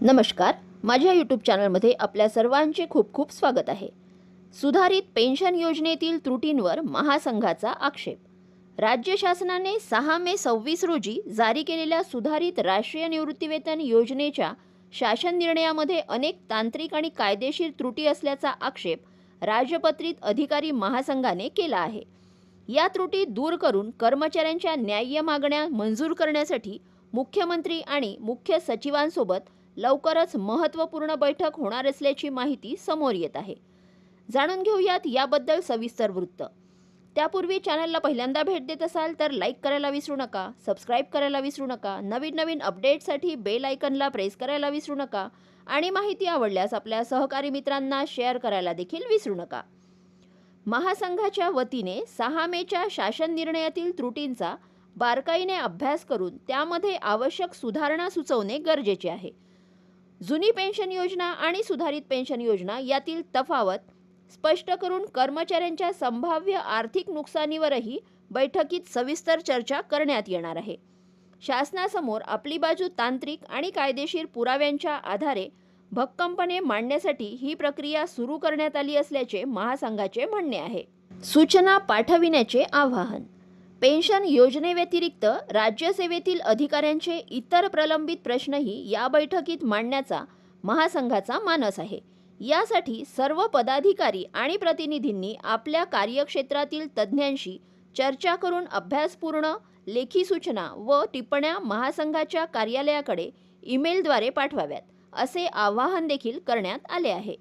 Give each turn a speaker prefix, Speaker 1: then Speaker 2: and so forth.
Speaker 1: नमस्कार, माझ्या यूट्यूब चॅनलमध्ये आपल्या सर्वांचे खूप खूप स्वागत आहे. सुधारित पेन्शन योजनेतील त्रुटींवर महासंघाचा आक्षेप. राज्य शासनाने 6 मे 26 रोजी जारी केलेल्या सुधारित राष्ट्रीय निवृत्तीवेतन योजनेच्या शासन निर्णयामध्ये अनेक तांत्रिक आणि कायदेशीर त्रुटी असल्याचा आक्षेप राजपत्रित अधिकारी महासंघाने केला आहे. या त्रुटी दूर करून कर्मचाऱ्यांच्या न्याय्य मागण्या मंजूर करण्यासाठी मुख्यमंत्री आणि मुख्य सचिवांसोबत लवकरच महत्त्वपूर्ण बैठक होणार असल्याची माहिती समोर येत आहे. जाणून घेऊयात याबद्दल सविस्तर वृत्त. त्यापूर्वी चॅनलला पहिल्यांदा भेट देत असाल तर लाईक करायला विसरू नका, सबस्क्राईब करायला विसरू नका, नवीन अपडेट्ससाठी बेल आयकनला प्रेस करायला विसरू नका आणि माहिती आवडल्यास आपल्या सहकारी मित्रांना शेअर करायला देखील विसरू नका. महासंघाच्या वतीने 6 मेच्या शासन निर्णयातील त्रुटींचा बारकाईने अभ्यास करून त्यामध्ये आवश्यक सुधारणा सुचवणे गरजेचे आहे. जुनी पेन्शन योजना आणि सुधारित पेन्शन योजना यातील तफावत स्पष्ट करून कर्मचाऱ्यांच्या संभाव्य आर्थिक नुकसानीवरही बैठकीत सविस्तर चर्चा करण्यात येणार आहे. शासनासमोर आपली बाजू तांत्रिक आणि कायदेशीर पुराव्यांच्या आधारे भक्कमपणे मांडण्यासाठी ही प्रक्रिया सुरू करण्यात आली असल्याचे महासंघाचे म्हणणे आहे. सूचना पाठविण्याचे आवाहन. पेन्शन योजनेव्यतिरिक्त राज्यसेवेतील अधिकाऱ्यांचे इतर प्रलंबित प्रश्नही या बैठकीत मांडण्याचा महासंघाचा मानस आहे. यासाठी सर्व पदाधिकारी आणि प्रतिनिधींनी आपल्या कार्यक्षेत्रातील तज्ज्ञांशी चर्चा करून अभ्यासपूर्ण लेखी सूचना व टिप्पण्या महासंघाच्या कार्यालयाकडे ईमेलद्वारे पाठवाव्यात, असे आवाहन देखील करण्यात आले आहे.